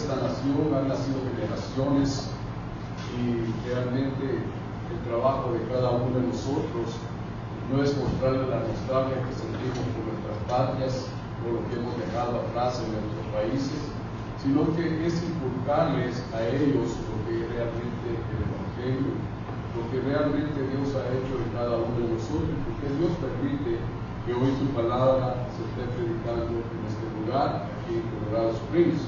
esta nación han nacido generaciones y realmente el trabajo de cada uno de nosotros no es mostrarle la nostalgia que sentimos por nuestras patrias, por lo que hemos dejado atrás en nuestros países, sino que es inculcarles a ellos lo que realmente el Evangelio, lo que realmente Dios ha hecho en cada uno de nosotros, porque Dios permite que hoy su palabra se esté predicando en este lugar, aquí en Colorado Springs.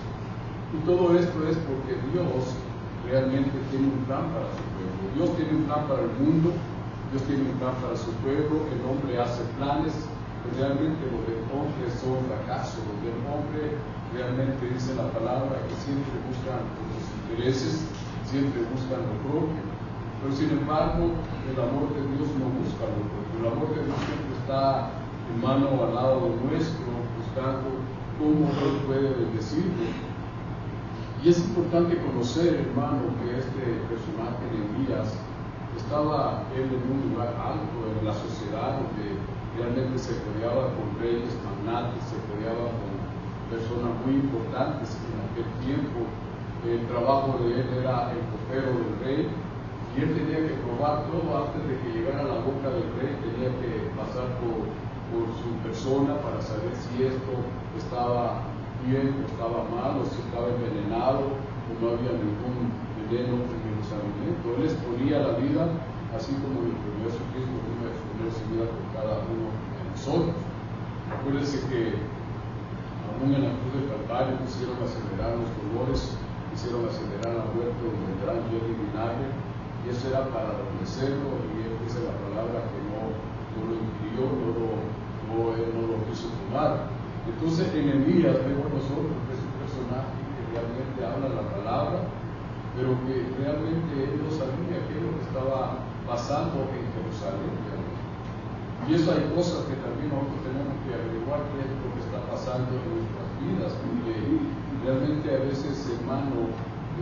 Y todo esto es porque Dios realmente tiene un plan para su pueblo. Dios tiene un plan para el mundo, Dios tiene un plan para su pueblo. El hombre hace planes, pero realmente los del hombre son fracasos. Los del hombre realmente dice la palabra que siempre buscan sus intereses, siempre buscan lo propio. Pero sin embargo, el amor de Dios no busca lo propio. El amor de Dios siempre está en mano al lado nuestro, buscando cómo Él puede bendecirlo. Y es importante conocer, hermano, que este personaje de Elías estaba él en un lugar alto en la sociedad, donde realmente se rodeaba con reyes, magnates, se rodeaba con personas muy importantes en aquel tiempo. El trabajo de él era el copero del rey, y él tenía que probar todo antes de que llegara a la boca del rey. Tenía que pasar por su persona para saber si esto estaba bien o estaba mal, o si estaba envenenado, o no había ningún veneno en los alimentos. Él exponía la vida, así como el Señor Jesucristo vino a exponer su vida por cada uno de nosotros. Acuérdense que aún en la cruz del Calvario quisieron acelerar los dolores, quisieron acelerar la muerte del gran hielo y vinagre, y eso era para adormecerlo, y él dice la palabra que no lo ingirió, él no lo quiso tomar. Entonces en Elías vemos nosotros que es un personaje que realmente habla la palabra, pero que realmente él no sabía qué es lo que estaba pasando en Jerusalén. Y eso hay cosas que también nosotros tenemos que averiguar qué es lo que está pasando en nuestras vidas, porque realmente a veces, hermano,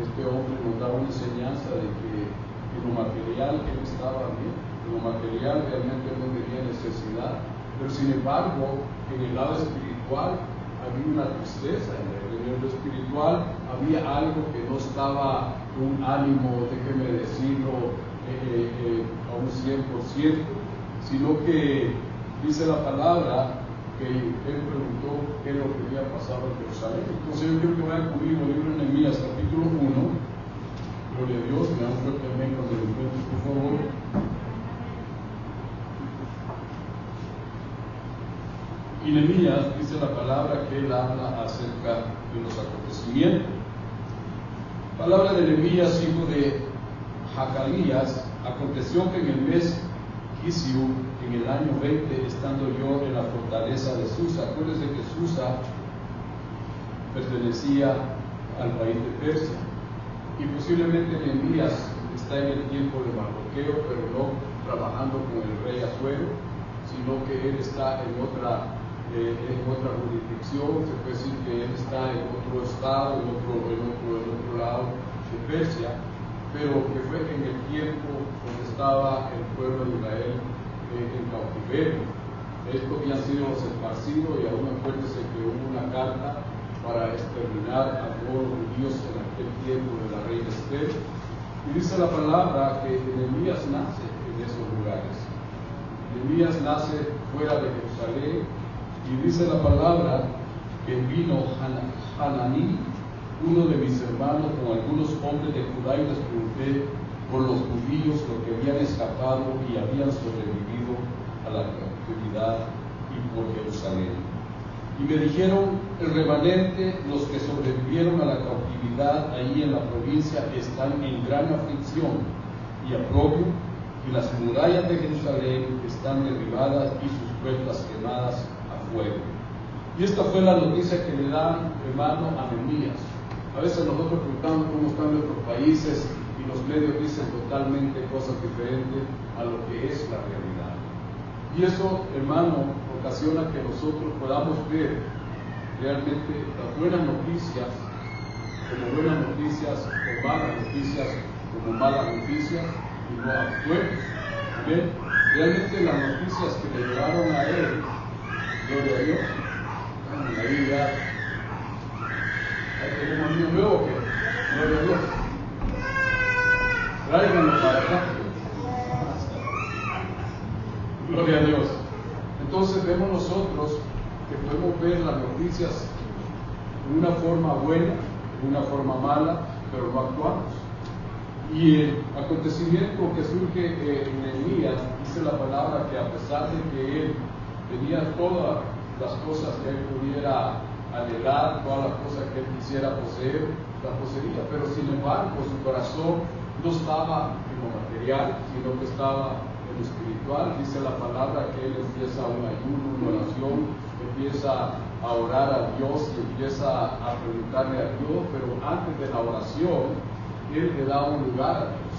este hombre nos da una enseñanza de que en lo material él estaba bien, en lo material realmente no tenía necesidad, pero sin embargo en el lado espiritual había una tristeza, en lo espiritual había algo que no estaba un ánimo, déjeme decirlo, a un 100%, sino que dice la palabra que él preguntó qué es lo que había pasado en Jerusalén. Entonces yo quiero que vayan conmigo al libro de Nehemías, capítulo 1. Gloria a Dios, me da un fuerte amén cuando lo encuentres, por favor. Y Nehemías dice la palabra que él habla acerca de los acontecimientos. Palabra de Nehemías, hijo de Hacalías: aconteció que en el mes Kisiu, en el año 20, estando yo en la fortaleza de Susa. Acuérdense que Susa pertenecía al país de Persia, y posiblemente Nehemías está en el tiempo de Mardoqueo, pero no trabajando con el rey Asuero, sino que él está en otra jurisdicción. Se puede decir que él está en otro estado, en otro lado de Persia, pero que fue en el tiempo donde estaba el pueblo de Israel en cautiverio. Estos habían sido los esparcidos, y aún acuérdense que hubo una carta para exterminar a todos los judíos en aquel tiempo de la reina Esther. Y dice la palabra que Nehemías nace en esos lugares. Nehemías nace fuera de Jerusalén, y dice la palabra que vino Hananí, uno de mis hermanos, con algunos hombres de Judá, y les pregunté por los judíos lo que habían escapado y habían sobrevivido a la cautividad, y por Jerusalén. Y me dijeron: el remanente, los que sobrevivieron a la cautividad ahí en la provincia, están en gran aflicción y aprobio, y las murallas de Jerusalén están derribadas y sus puertas quemadas a fuego. Y esta fue la noticia que le dan, hermano, a Nehemías. A veces nosotros preguntamos cómo están nuestros países, y los medios dicen totalmente cosas diferentes a lo que es la realidad. Y eso, hermano, ocasiona que nosotros podamos ver realmente las buenas noticias como buenas noticias, o malas noticias como malas noticias, y no actuemos. ¿Bien? Realmente las noticias que le llegaron a él, gloria a Dios, ahí ya tenemos ¿Soy yo o qué? Gloria a Dios. Tráiganlo para acá. Gloria a Dios. Entonces vemos nosotros que podemos ver las noticias de una forma buena, de una forma mala, pero no actuamos. Y el acontecimiento que surge en Nehemías, dice la palabra que a pesar de que él tenía todas las cosas que él pudiera anhelar, todas las cosas que él quisiera poseer, las poseía, pero sin embargo su corazón no estaba en lo material, sino que estaba en lo espiritual. Dice la palabra que él empieza un ayuno, una oración, empieza a orar a Dios y empieza a preguntarle a Dios, pero antes de la oración él le da un lugar a Dios.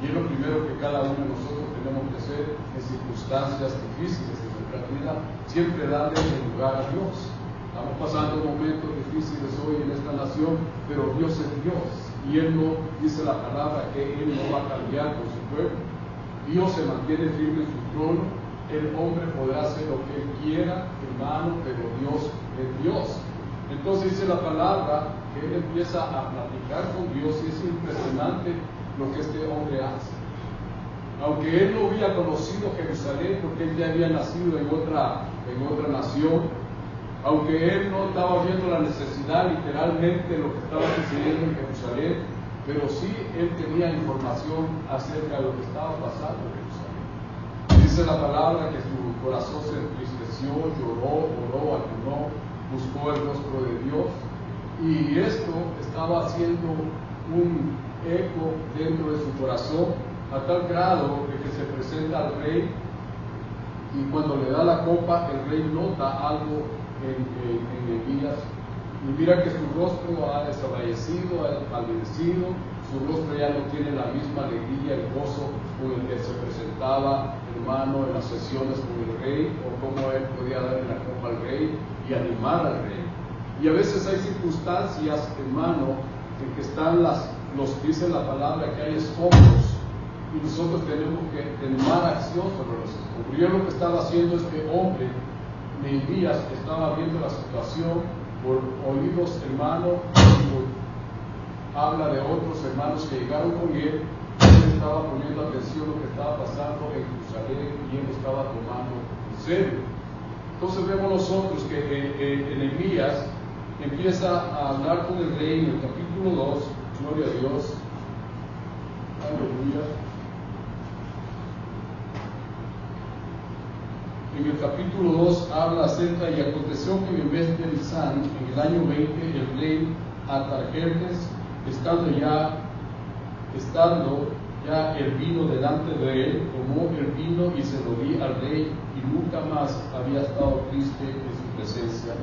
Y es lo primero que cada uno de nosotros tenemos que hacer en circunstancias difíciles de nuestra vida, siempre darle el lugar a Dios. Estamos pasando momentos difíciles hoy en esta nación, pero Dios es Dios. Y Él no, dice la palabra, que Él no va a cambiar con su pueblo. Dios se mantiene firme en su trono. El hombre podrá hacer lo que él quiera, hermano, pero Dios es Dios. Entonces dice la palabra que él empieza a platicar con Dios y es impresionante lo que este hombre hace. Aunque él no había conocido Jerusalén porque él ya había nacido en otra nación, aunque él no estaba viendo la necesidad literalmente de lo que estaba sucediendo en Jerusalén, pero sí él tenía información acerca de lo que estaba pasando en Jerusalén. Dice la palabra que su corazón se entristeció, lloró, oró, ayunó, buscó el rostro de Dios, y esto estaba haciendo un eco dentro de su corazón a tal grado de que se presenta al rey, y cuando le da la copa el rey nota algo en Nehemías, y mira que su rostro ha desaparecido, ha palidecido, su rostro ya no tiene la misma alegría, el gozo con el que se presentaba, hermano, en las sesiones con el rey, o cómo él podía darle la copa al rey y animar al rey. Y a veces hay circunstancias, hermano, en que están dice la palabra que hay escombros, y nosotros tenemos que tomar acción sobre los escombros. Y lo que estaba haciendo este hombre, Nehemías, estaba viendo la situación por oídos, hermano, habla de otros hermanos que llegaron con él. Él estaba poniendo atención a lo que estaba pasando en Jerusalén y él estaba tomando en serio. Entonces vemos nosotros que Nehemías empieza a hablar con el rey en el capítulo 2, gloria a Dios, aleluya. En el capítulo 2 habla acerca, y aconteció que en el mes de Nisan, en el año 20, el rey Artajerjes, estando ya el vino delante de él, tomó el vino y se lo di al rey, y nunca más había estado triste en su presencia.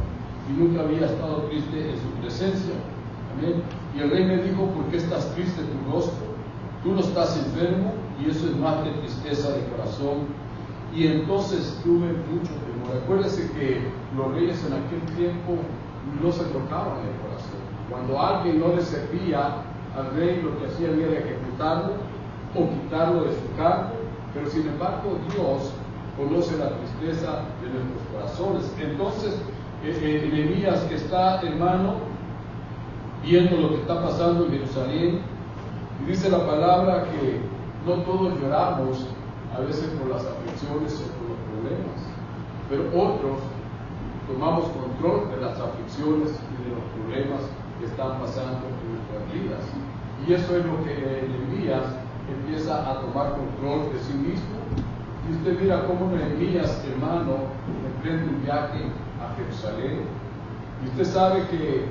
Amén. Y el rey me dijo: ¿por qué estás triste tu rostro? Tú no estás enfermo, y eso es más de tristeza de corazón. Y entonces tuve mucho temor. Acuérdense que los reyes en aquel tiempo no se tocaban el corazón. Cuando alguien no le servía al rey, lo que hacían era ejecutarlo o quitarlo de su cargo. Pero sin embargo, Dios conoce la tristeza de nuestros corazones. Entonces, Nehemías, que está, hermano, viendo lo que está pasando en Jerusalén, y dice la palabra que no todos lloramos a veces por las aflicciones o por los problemas, pero otros tomamos control de las aflicciones y de los problemas que están pasando en nuestras vidas. Y eso es lo que Nehemías empieza a tomar control de sí mismo. Y usted mira cómo Nehemías, hermano, emprende un viaje a Jerusalén. Y usted sabe que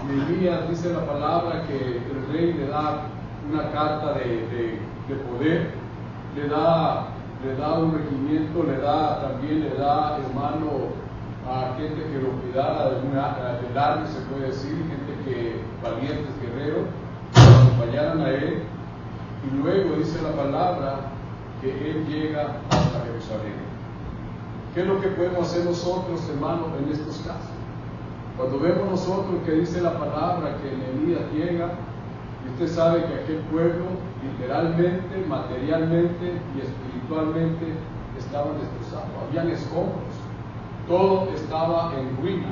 Nehemías, dice la palabra, que el rey le da una carta de poder, le da un regimiento, le da, hermano, a gente que lo cuidara del arma, se puede decir, gente que, valientes guerreros, que lo acompañaran a él. Y luego dice la palabra que él llega hasta Jerusalén. ¿Qué es lo que podemos hacer nosotros, hermanos, en estos casos? Cuando vemos nosotros que dice la palabra que Nehemías llega, y usted sabe que aquel pueblo, literalmente, materialmente y espiritualmente, estaban destrozados. Habían escombros. Todo estaba en ruina.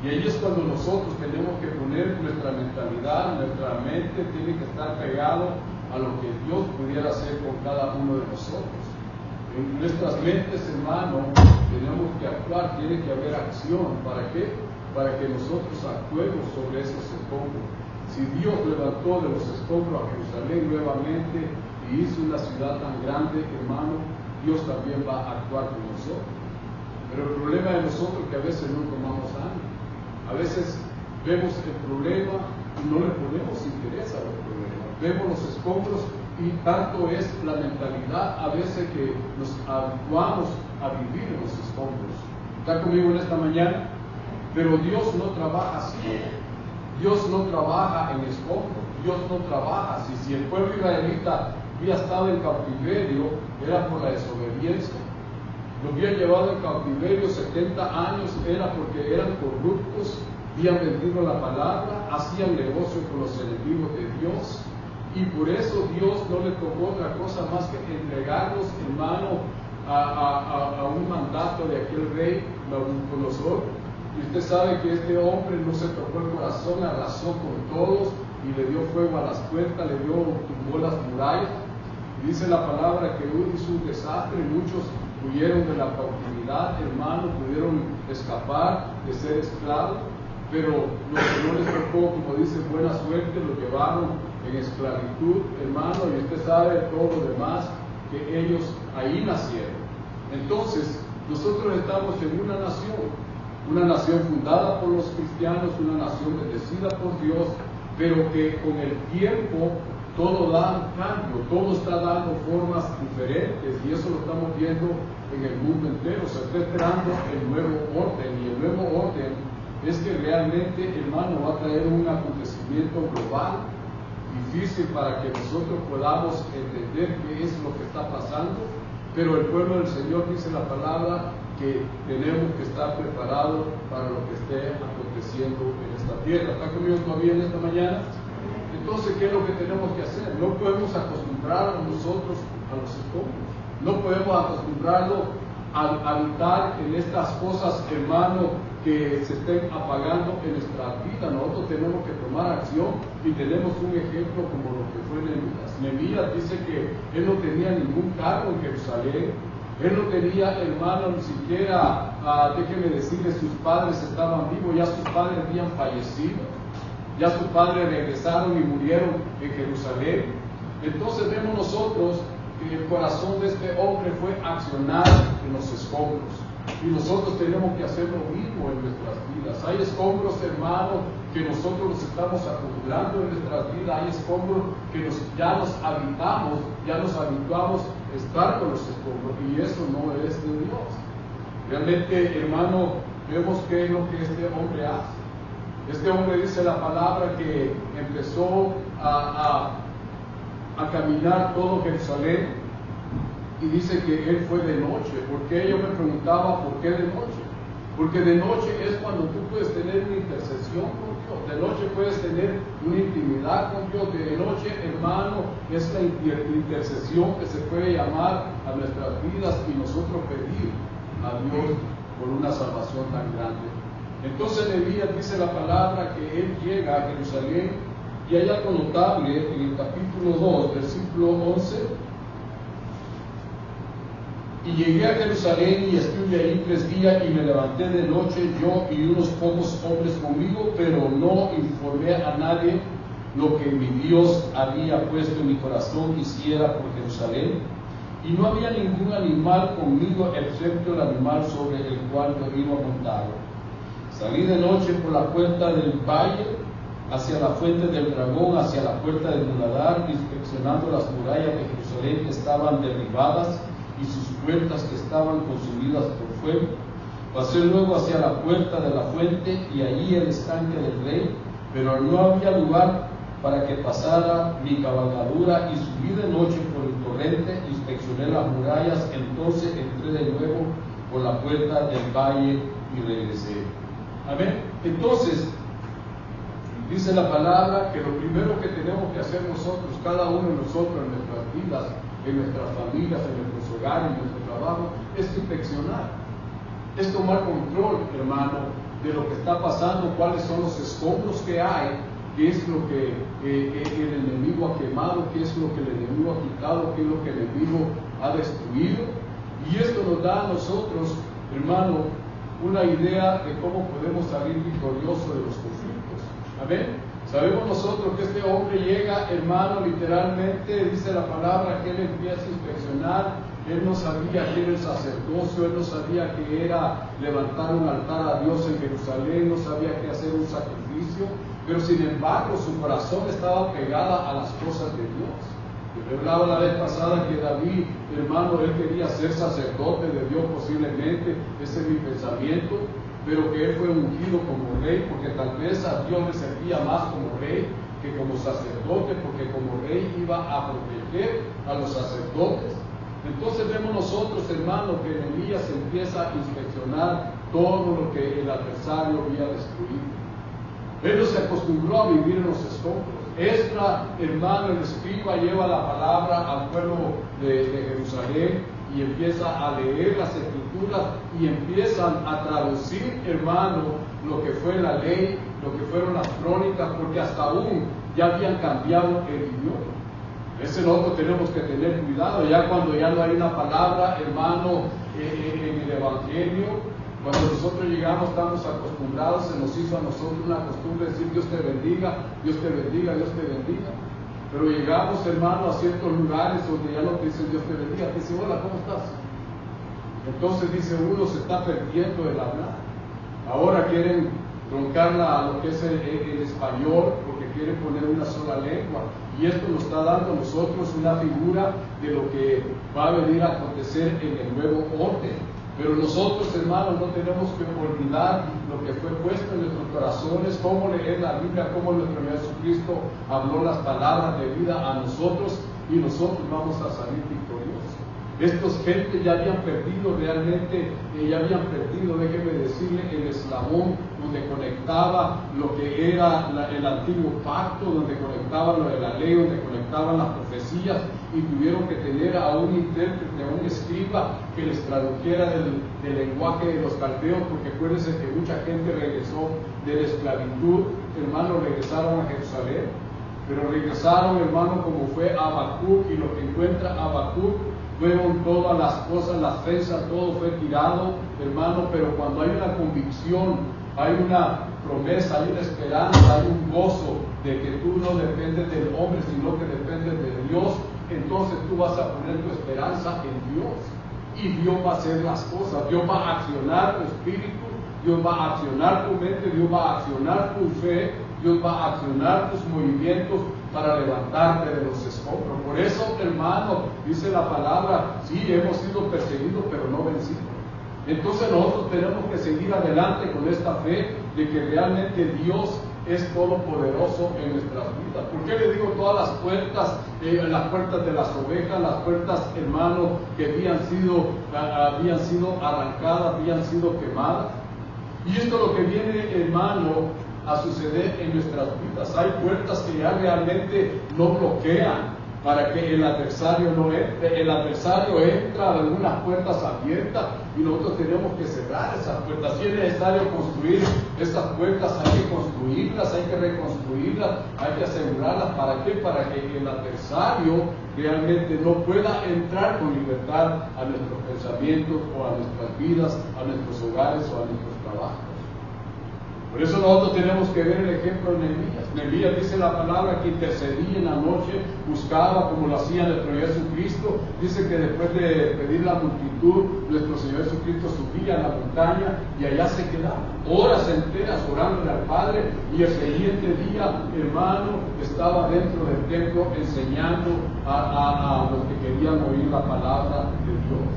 Y ahí es cuando nosotros tenemos que poner nuestra mentalidad, nuestra mente tiene que estar pegado a lo que Dios pudiera hacer con cada uno de nosotros. En nuestras mentes, hermano, tenemos que actuar, tiene que haber acción. ¿Para qué? Para que nosotros actuemos sobre esos escombros. Si Dios levantó de los escombros a Jerusalén nuevamente y hizo una ciudad tan grande, hermano, Dios también va a actuar con nosotros. Pero el problema de nosotros es que a veces no tomamos ánimo. A veces vemos el problema y no le ponemos interés a los problemas. Vemos los escombros y tanto es la mentalidad a veces que nos habituamos a vivir en los escombros. ¿Está conmigo en esta mañana? Pero Dios no trabaja así. Dios no trabaja en escombros. Dios no trabaja así. Si el pueblo israelita había estado en cautiverio, era por la desobediencia. Lo habían llevado en cautiverio 70 años, era porque eran corruptos, habían vendido la palabra, hacían negocio con los enemigos de Dios. Y por eso Dios no le tocó otra cosa más que entregarlos, hermano, a un mandato de aquel rey, Nabucodonosor. Y usted sabe que este hombre no se tocó el corazón, arrasó con todos y le dio fuego a las puertas, tumbó las murallas. Y dice la palabra que hizo un desastre, muchos huyeron de la cautividad, hermano, pudieron escapar de ser esclavos, pero lo que no les tocó, como dice, buena suerte, lo llevaron en esclavitud, hermano, y usted sabe todo lo demás, que ellos ahí nacieron. Entonces, nosotros estamos en una nación fundada por los cristianos, una nación bendecida por Dios, pero que con el tiempo todo da un cambio, todo está dando formas diferentes, y eso lo estamos viendo en el mundo entero. Se está esperando el nuevo orden, y el nuevo orden es que realmente, hermano, va a traer un acontecimiento global, difícil para que nosotros podamos entender qué es lo que está pasando, pero el pueblo del Señor, dice la palabra, que tenemos que estar preparados para lo que esté aconteciendo en esta tierra. ¿Está conmigo todavía en esta mañana? Entonces, ¿qué es lo que tenemos que hacer? No podemos acostumbrarnos nosotros a los escombros, no podemos acostumbrarnos a habitar en estas cosas, hermano, que se estén apagando en nuestra vida. Nosotros tenemos que tomar acción y tenemos un ejemplo como lo que fue Nehemías. Nehemías dice que él no tenía ningún cargo en Jerusalén, él no tenía, hermano, ni siquiera, déjeme decirle, sus padres estaban vivos, ya sus padres habían fallecido, ya sus padres regresaron y murieron en Jerusalén. Entonces vemos nosotros que el corazón de este hombre fue accionar en los escombros. Y nosotros tenemos que hacer lo mismo en nuestras vidas. Hay escombros, hermanos, que nosotros nos estamos acumulando en nuestras vidas. Hay escombros que ya nos habituamos a estar con los escombros. Y eso no es de Dios. Realmente, hermano, vemos qué es lo que este hombre hace. Este hombre, dice la palabra, que empezó a caminar todo Jerusalén. Y dice que él fue de noche. Porque yo me preguntaba, ¿por qué de noche? Porque de noche es cuando tú puedes tener una intercesión con Dios. De noche puedes tener una intimidad con Dios. De noche, hermano, es la intercesión que se puede llamar a nuestras vidas y nosotros pedir a Dios por una salvación tan grande. Entonces Nehemías, dice la palabra, que él llega a Jerusalén, y hay algo notable en el capítulo 2, versículo 11. Y llegué a Jerusalén y estuve ahí 3 días, y me levanté de noche, yo y unos pocos hombres conmigo, pero no informé a nadie lo que mi Dios había puesto en mi corazón hiciera por Jerusalén. Y no había ningún animal conmigo excepto el animal sobre el cual yo iba montado. Salí de noche por la puerta del valle, hacia la fuente del dragón, hacia la puerta del muladar, inspeccionando las murallas de Jerusalén que estaban derribadas y sus puertas que estaban consumidas por fuego. Pasé luego hacia la puerta de la fuente y allí el estanque del rey, pero no había lugar para que pasara mi cabalgadura, y subí de noche por el torrente, inspeccioné las murallas, entonces entré de nuevo por la puerta del valle y regresé. Amén. Entonces, dice la palabra que lo primero que tenemos que hacer nosotros, cada uno de nosotros en nuestras vidas, en nuestras familias, en nuestros hogares, en nuestro trabajo, es inspeccionar, es tomar control, hermano, de lo que está pasando, cuáles son los escombros que hay, qué es lo que el enemigo ha quemado, qué es lo que el enemigo ha quitado, qué es lo que el enemigo ha destruido. Y esto nos da a nosotros, hermano, una idea de cómo podemos salir victoriosos de los conflictos. Amén. Sabemos nosotros que este hombre llega, hermano, literalmente, dice la palabra, que él empieza a inspeccionar. Él no sabía que era el sacerdocio, él no sabía que era levantar un altar a Dios en Jerusalén, no sabía que hacer un sacrificio, pero sin embargo su corazón estaba pegada a las cosas de Dios. Yo hablaba la vez pasada que David, hermano, él quería ser sacerdote de Dios posiblemente, ese es mi pensamiento, pero que él fue ungido como rey, porque tal vez a Dios le servía más como rey que como sacerdote, porque como rey iba a proteger a los sacerdotes. Entonces vemos nosotros, hermano, que Nehemías empieza a inspeccionar todo lo que el adversario había destruido. Él no se acostumbró a vivir en los escombros. Esdras, hermano, el escriba, lleva la palabra al pueblo de Jerusalén y empieza a leer las escrituras y empiezan a traducir, hermano, lo que fue la ley, lo que fueron las crónicas, porque hasta aún ya habían cambiado el idioma. Ese nosotros tenemos que tener cuidado, ya cuando ya no hay una palabra, hermano, en el Evangelio. Cuando nosotros llegamos, estamos acostumbrados, se nos hizo a nosotros una costumbre decir Dios te bendiga, Dios te bendiga, Dios te bendiga. Pero llegamos, hermano, a ciertos lugares donde ya no te dicen Dios te bendiga, te dice hola, ¿cómo estás? Entonces dice uno, se está perdiendo el hablar. Ahora quieren truncarla a lo que es el español, porque quieren poner una sola lengua. Y esto nos está dando a nosotros una figura de lo que va a venir a acontecer en el nuevo orden. Pero nosotros, hermanos, no tenemos que olvidar lo que fue puesto en nuestros corazones, cómo leer la Biblia, cómo nuestro Jesucristo habló las palabras de vida a nosotros, y nosotros vamos a salir victoriosos. Estos gente ya habían perdido realmente, déjenme decirle, el eslabón donde conectaba lo que era el antiguo pacto, donde conectaba lo de la ley, donde conectaban las profecías, y tuvieron que tener a un intérprete, a un escriba que les tradujera del lenguaje de los caldeos, porque acuérdense que mucha gente regresó de la esclavitud, hermanos, regresaron a Jerusalén, pero regresaron, hermano, como fue Habacuc, y lo que encuentra Habacuc fueron todas las cosas, las trenzas, todo fue tirado, hermano, pero cuando hay una convicción, hay una promesa, hay una esperanza, hay un gozo de que tú no dependes del hombre, sino que dependes de Dios, entonces tú vas a poner tu esperanza en Dios, y Dios va a hacer las cosas, Dios va a accionar tu espíritu, Dios va a accionar tu mente, Dios va a accionar tu fe, Dios va a accionar tus movimientos para levantarte de los escombros. Por eso, hermano, dice la palabra, sí, hemos sido perseguidos, pero no vencidos. Entonces nosotros tenemos que seguir adelante con esta fe de que realmente Dios es todopoderoso en nuestras vidas. ¿Por qué le digo todas las puertas de las ovejas, las puertas, hermano, que habían sido arrancadas, habían sido quemadas? Y esto es lo que viene, hermano, a suceder en nuestras vidas. Hay puertas que ya realmente no bloquean para que el adversario no entre. El adversario entra a algunas puertas abiertas y nosotros tenemos que cerrar esas puertas. Si es necesario construir esas puertas, hay que construirlas, hay que reconstruirlas, hay que asegurarlas. ¿Para qué? Para que el adversario realmente no pueda entrar con libertad a nuestros pensamientos o a nuestras vidas, a nuestros hogares o a nuestros trabajos. Por eso nosotros tenemos que ver el ejemplo de Nehemías. Nehemías dice la palabra que intercedía en la noche, buscaba como lo hacía nuestro Jesucristo. Dice que después de pedir la multitud, nuestro Señor Jesucristo subía a la montaña y allá se quedaba horas enteras orándole al Padre, y el siguiente día, hermano, estaba dentro del templo enseñando a los que querían oír la palabra de Dios.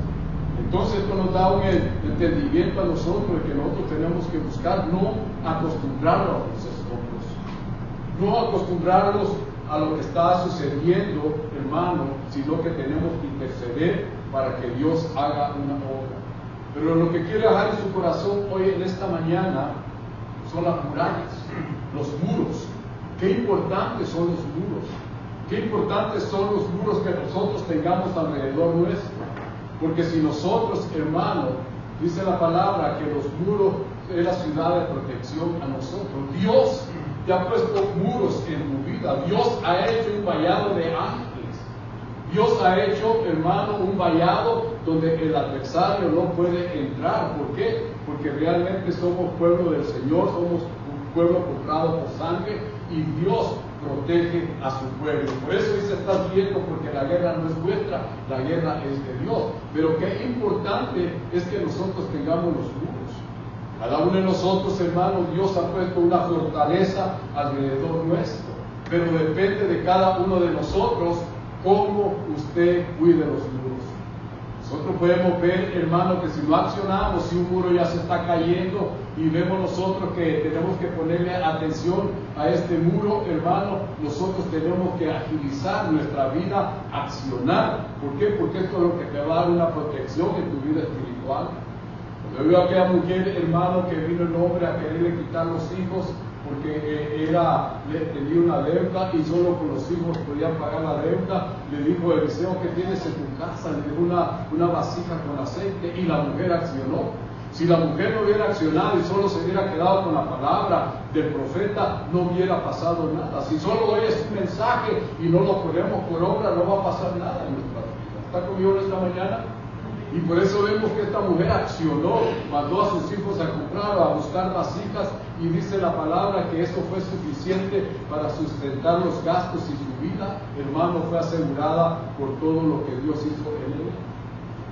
Entonces esto nos da un entendimiento a nosotros de que nosotros tenemos que buscar no acostumbrarnos a los escombros, no acostumbrarnos a lo que está sucediendo, hermano, sino que tenemos que interceder para que Dios haga una obra. Pero lo que quiero dejar en su corazón hoy en esta mañana son las murallas, los muros. Qué importantes son los muros, qué importantes son los muros que nosotros tengamos alrededor nuestro. Porque si nosotros, hermano, dice la palabra que los muros es la ciudad de protección a nosotros. Dios te ha puesto muros en tu vida. Dios ha hecho un vallado de ángeles. Dios ha hecho, hermano, un vallado donde el adversario no puede entrar. ¿Por qué? Porque realmente somos pueblo del Señor, somos un pueblo comprado por sangre y Dios protege a su pueblo. Por eso dice, estás viendo, porque la guerra no es nuestra, la guerra es de Dios. Pero qué importante es que nosotros tengamos los muros. Cada uno de nosotros, hermanos, Dios ha puesto una fortaleza alrededor nuestro. Pero depende de cada uno de nosotros cómo usted cuide los muros. Nosotros podemos ver, hermano, que si no accionamos, si un muro ya se está cayendo y vemos nosotros que tenemos que ponerle atención a este muro, hermano, nosotros tenemos que agilizar nuestra vida, accionar. ¿Por qué? Porque esto es lo que te va a dar una protección en tu vida espiritual. Yo veo a aquella mujer, hermano, que vino el hombre a quererle quitar los hijos porque tenía una deuda y solo con los hijos podía pagar la deuda. Le dijo, Eliseo, ¿qué tienes en tu casa? Le dio una vasija con aceite y la mujer accionó. Si la mujer no hubiera accionado y solo se hubiera quedado con la palabra del profeta, no hubiera pasado nada. Si solo oyes un mensaje y no lo ponemos por obra, no va a pasar nada en nuestra vida. ¿Está conmigo en esta mañana? Y por eso vemos que esta mujer accionó, mandó a sus hijos a comprar o a buscar vasijas, y dice la palabra que eso fue suficiente para sustentar los gastos, y su vida, hermano, fue asegurada por todo lo que Dios hizo en ella.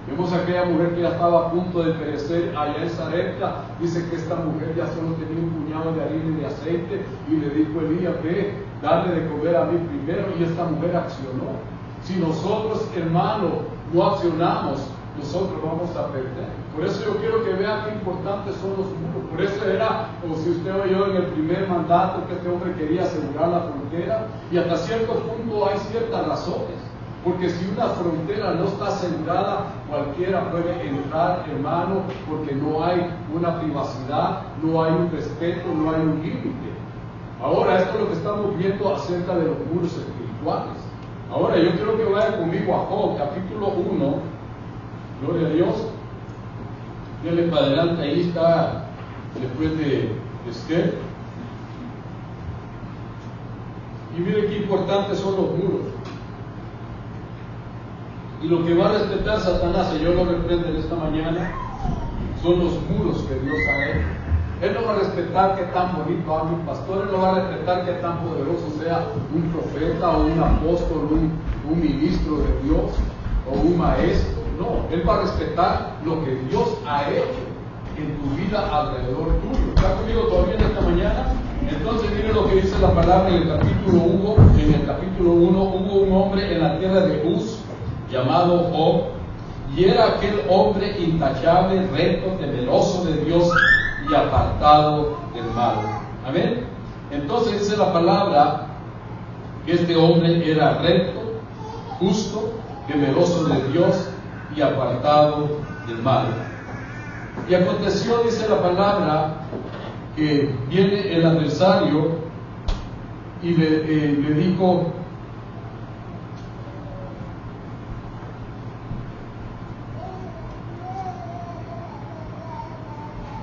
Vemos a aquella mujer que ya estaba a punto de perecer allá en Sarepta. Dice que esta mujer ya solo tenía un puñado de harina y de aceite, y le dijo Elías, ve, dale de comer a mí primero, y esta mujer accionó. Si nosotros, hermano, no accionamos, nosotros vamos a perder. Por eso yo quiero que vean qué importantes son los muros. Por eso era, como si usted oyó en el primer mandato, que este hombre quería asegurar la frontera, y hasta cierto punto hay ciertas razones. Porque si una frontera no está asegurada, cualquiera puede entrar, hermano, porque no hay una privacidad, no hay un respeto, no hay un límite. Ahora, esto es lo que estamos viendo acerca de los muros espirituales. Ahora, yo quiero que vayan conmigo a Job, capítulo 1. Gloria a Dios. Denle para adelante, ahí está, después de Esther. Y mire qué importantes son los muros. Y lo que va a respetar Satanás, y yo lo reprendo en esta mañana, son los muros que Dios ha hecho. Él no va a respetar que tan bonito hable un pastor, Él no va a respetar que tan poderoso sea un profeta o un apóstol, un ministro de Dios o un maestro. No, Él va a respetar lo que Dios ha hecho en tu vida alrededor tuyo. ¿Está conmigo todavía en esta mañana? Entonces mire lo que dice la palabra en el capítulo 1. En el capítulo 1 hubo un hombre en la tierra de Uz llamado Job, y era aquel hombre intachable, recto, temeroso de Dios y apartado del mal. Amén. Entonces dice la palabra que este hombre era recto, justo, temeroso de Dios y apartado del mal. Y aconteció, dice la palabra, que viene el adversario y le dijo,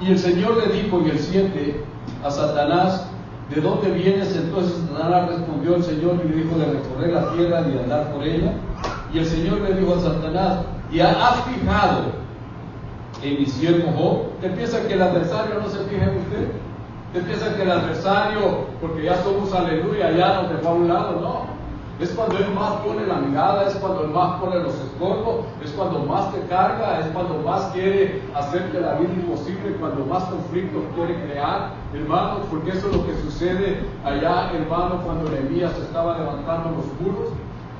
y el Señor le dijo en el 7 a Satanás, ¿de dónde vienes? Entonces Satanás respondió al Señor y le dijo, de recorrer la tierra y de andar por ella. Y el Señor le dijo a Satanás, ¿y has fijado en mi siervo Job? ¿Te piensa que el adversario no se fija en usted? ¿Te piensa que el adversario, porque ya somos aleluya, ya nos dejó a un lado? No. Es cuando Él más pone la mirada, es cuando Él más pone los escorbos, es cuando más te carga, es cuando más quiere hacerte la vida imposible, cuando más conflictos quiere crear, hermanos, porque eso es lo que sucede allá, hermano, cuando Nehemías estaba levantando los muros.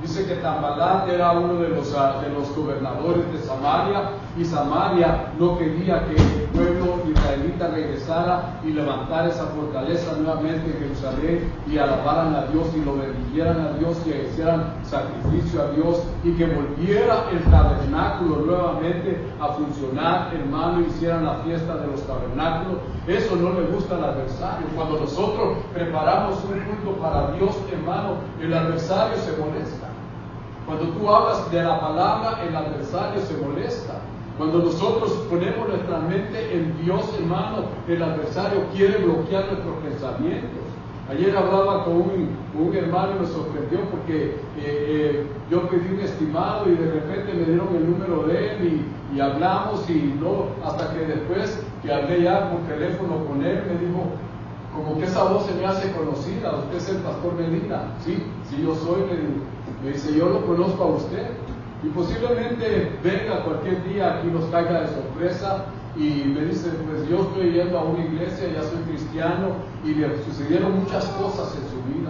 Dice que Tambalat era uno de los gobernadores de Samaria, y Samaria no quería que el pueblo israelita regresara y levantara esa fortaleza nuevamente en Jerusalén y alabaran a Dios y lo bendijieran a Dios y hicieran sacrificio a Dios y que volviera el tabernáculo nuevamente a funcionar, hermano, y hicieran la fiesta de los tabernáculos. Eso no le gusta al adversario. Cuando nosotros preparamos un culto para Dios, hermano, el adversario se molesta. Cuando tú hablas de la palabra, el adversario se molesta. Cuando nosotros ponemos nuestra mente en Dios, hermano, el adversario quiere bloquear nuestros pensamientos. Ayer hablaba con un hermano y me sorprendió porque yo pedí un estimado y de repente me dieron el número de él y hablamos y no, hasta que después que hablé ya por teléfono con él, me dijo, como que esa voz se me hace conocida, usted es el pastor Medina. Sí, yo soy, me dice, yo lo conozco a usted. Y posiblemente venga cualquier día aquí, nos caiga de sorpresa y me dice, pues yo estoy yendo a una iglesia, ya soy cristiano y le sucedieron muchas cosas en su vida.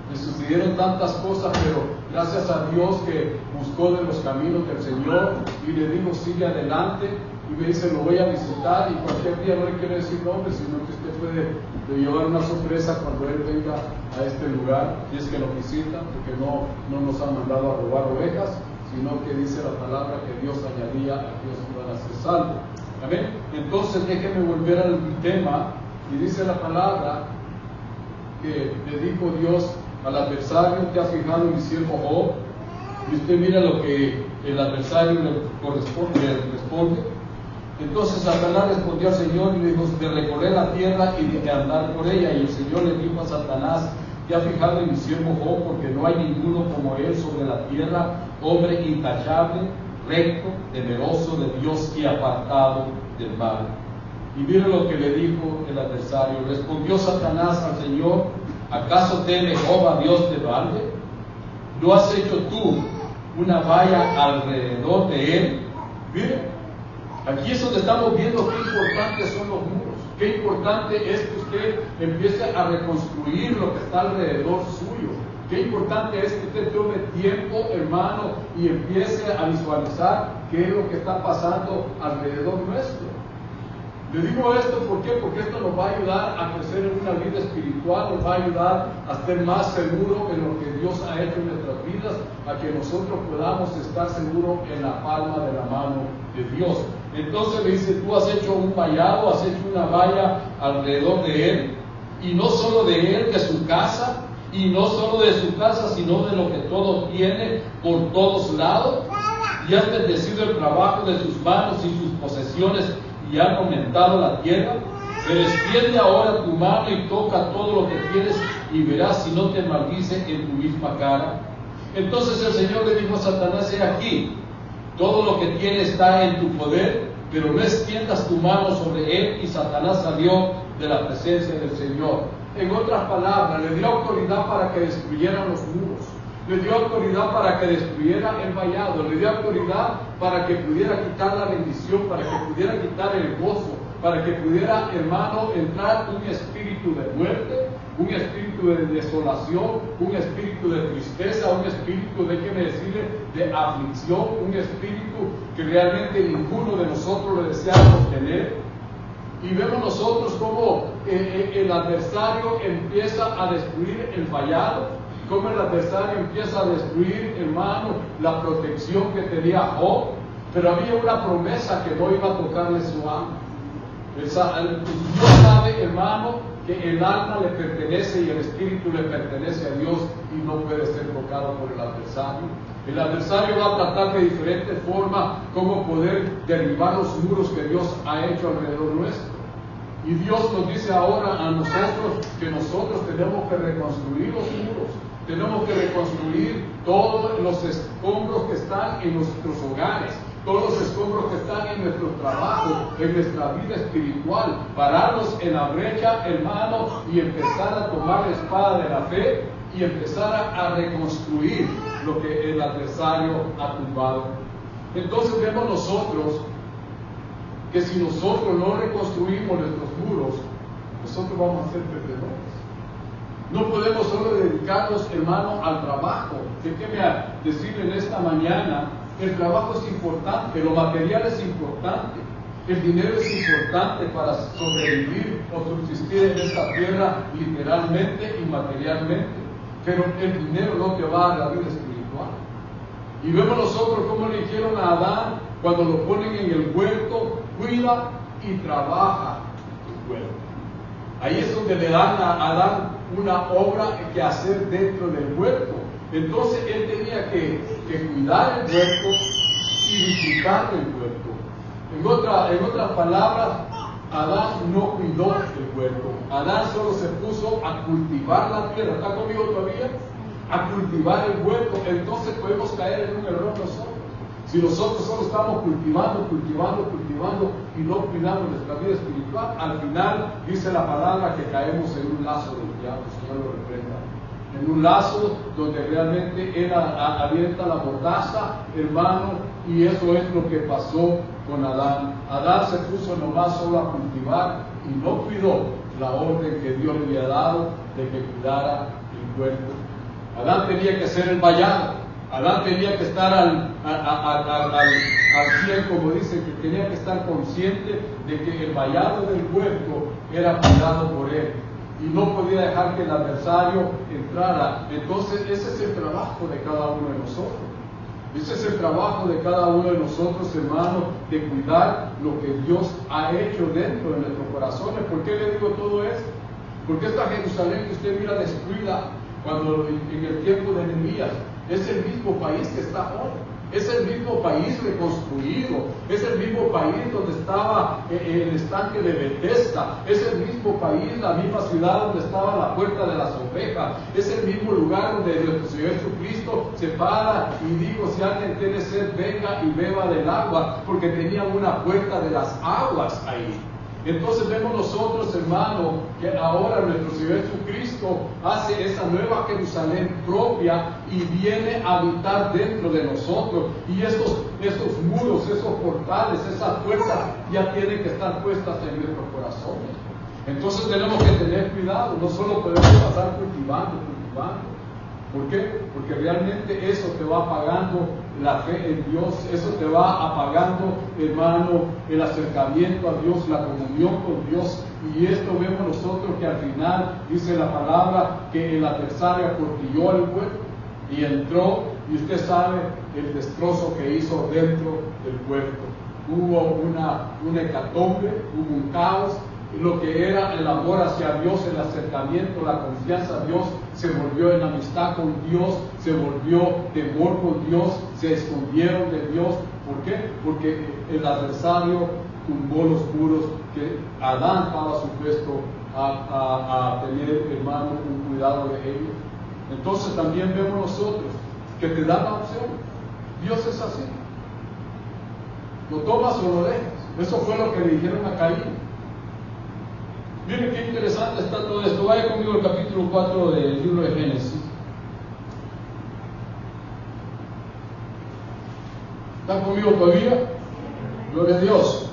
Le sucedieron tantas cosas, pero gracias a Dios que buscó de los caminos del Señor y le digo, sigue adelante. Y me dice, lo voy a visitar y cualquier día no le quiero decir nombre, sino que usted puede llevar una sorpresa cuando él venga a este lugar, y es que lo visita, porque no nos han mandado a robar ovejas, sino que dice la palabra que Dios añadía a Dios iban a ser salvos. Amén. Entonces déjeme volver al tema, y dice la palabra que le dijo Dios al adversario, te has fijado en mi siervo Job, y usted mira lo que el adversario le responde. Entonces Satanás respondió al Señor y le dijo, de recorrer la tierra y de andar por ella. Y el Señor le dijo a Satanás, te has fijado en mi siervo Job, porque no hay ninguno como él sobre la tierra, hombre intachable, recto, temeroso de Dios y apartado del mal. Y mire lo que le dijo el adversario. Respondió Satanás al Señor, ¿acaso teme Job a Dios de balde? ¿No has hecho tú una valla alrededor de él? Mire, aquí es donde estamos viendo qué importantes son los muros. Qué importante es que usted empiece a reconstruir lo que está alrededor suyo. Qué importante es que usted tome tiempo, hermano, y empiece a visualizar qué es lo que está pasando alrededor nuestro. Le digo esto, ¿por qué? Porque esto nos va a ayudar a crecer en una vida espiritual, nos va a ayudar a estar más seguros en lo que Dios ha hecho en nuestras vidas, a que nosotros podamos estar seguros en la palma de la mano de Dios. Entonces le dice, tú has hecho un vallado, has hecho una valla alrededor de él, y no solo de él, de su casa, y no solo de su casa, sino de lo que todo tiene por todos lados, y has bendecido el trabajo de sus manos y sus posesiones, y han aumentado la tierra. Pero extiende ahora tu mano y toca todo lo que tienes, y verás si no te maldice en tu misma cara. Entonces el Señor le dijo a Satanás, he aquí, todo lo que tiene está en tu poder, pero no extiendas tu mano sobre él. Y Satanás salió de la presencia del Señor. En otras palabras, le dio autoridad para que destruyeran los muros, le dio autoridad para que destruyera el vallado, le dio autoridad para que pudiera quitar la bendición, para que pudiera quitar el gozo, para que pudiera, hermano, entrar un espíritu de muerte, un espíritu de desolación, un espíritu de tristeza, un espíritu, déjeme decirle, de aflicción, un espíritu que realmente ninguno de nosotros lo deseamos tener. Y vemos nosotros cómo el adversario empieza a destruir el vallado, cómo el adversario empieza a destruir, hermano, la protección que tenía Job, pero había una promesa que no iba a tocarle su alma. Dios sabe, hermano, que el alma le pertenece y el espíritu le pertenece a Dios y no puede ser tocado por el adversario. El adversario va a tratar de diferentes formas cómo poder derribar los muros que Dios ha hecho alrededor nuestro. Y Dios nos dice ahora a nosotros que nosotros tenemos que reconstruir los muros, tenemos que reconstruir todos los escombros que están en nuestros hogares, todos los escombros que están en nuestro trabajo, en nuestra vida espiritual, pararnos en la brecha, hermano, y empezar a tomar la espada de la fe y empezar a reconstruir lo que el adversario ha tumbado. Entonces vemos nosotros que si nosotros no reconstruimos nuestros muros, nosotros vamos a ser perdedores. No podemos solo dedicarnos, hermano, al trabajo. Déjeme decirle en esta mañana, el trabajo es importante, lo material es importante, el dinero es importante para sobrevivir o subsistir en esta tierra literalmente y materialmente, pero el dinero no te va a la vida espiritual. Y vemos nosotros cómo le dijeron a Adán cuando lo ponen en el huerto, cuida y trabaja tu huerto. Ahí es donde le dan a Adán una obra que hacer dentro del huerto. Entonces él tenía que cuidar el huerto y disfrutar del huerto. En otras palabras, Adán no cuidó el huerto. Adán solo se puso a cultivar la tierra. ¿Está conmigo todavía? A cultivar el huerto. Entonces podemos caer en un error nosotros. Si nosotros solo estamos cultivando y no cuidamos nuestra vida espiritual, al final dice la palabra que caemos en un lazo del diablo. Señor lo reprenda. En un lazo donde realmente él avienta la mordaza, hermano, y eso es lo que pasó con Adán. Adán se puso nomás solo a cultivar y no cuidó la orden que Dios le había dado de que cuidara el huerto. Adán tenía que ser el vallado. Adán tenía que estar al 100, como dice, que tenía que estar consciente de que el vallado del huerto era cuidado por él. Y no podía dejar que el adversario entrara. Entonces ese es el trabajo de cada uno de nosotros. Ese es el trabajo de cada uno de nosotros, hermanos, de cuidar lo que Dios ha hecho dentro de nuestros corazones. ¿Por qué le digo todo esto? Porque esta Jerusalén que usted mira destruida cuando en el tiempo de Nehemías es el mismo país que está ahora. Es el mismo país reconstruido, es el mismo país donde estaba el estanque de Bethesda, es el mismo país, la misma ciudad donde estaba la puerta de las ovejas, es el mismo lugar donde nuestro Señor Jesucristo se para y dijo: si alguien tiene sed, venga y beba del agua, porque tenía una puerta de las aguas ahí. Entonces vemos nosotros, hermanos, que ahora nuestro Señor Jesucristo hace esa nueva Jerusalén propia y viene a habitar dentro de nosotros. Y esos muros, esos portales, esas puertas ya tienen que estar puestas en nuestros corazones. Entonces tenemos que tener cuidado, no solo podemos pasar cultivando. ¿Por qué? Porque realmente eso te va apagando la fe en Dios, eso te va apagando, hermano, el acercamiento a Dios, la comunión con Dios. Y esto vemos nosotros que al final dice la palabra que el adversario aportilló al pueblo y entró, y usted sabe el destrozo que hizo dentro del pueblo. Hubo una hecatombe, hubo un caos. Lo que era el amor hacia Dios, el acercamiento, la confianza a Dios, se volvió en amistad con Dios, se volvió temor con Dios, se escondieron de Dios. ¿Por qué? Porque el adversario tumbó los muros que Adán estaba supuesto a tener, hermano, un cuidado de ellos. Entonces también vemos nosotros que te dan la opción. Dios es así. Lo tomas o lo dejas. Eso fue lo que le dijeron a Caín. Miren qué interesante está todo esto. Vaya conmigo al capítulo 4 del libro de Génesis. ¿Están conmigo todavía? Gloria a Dios.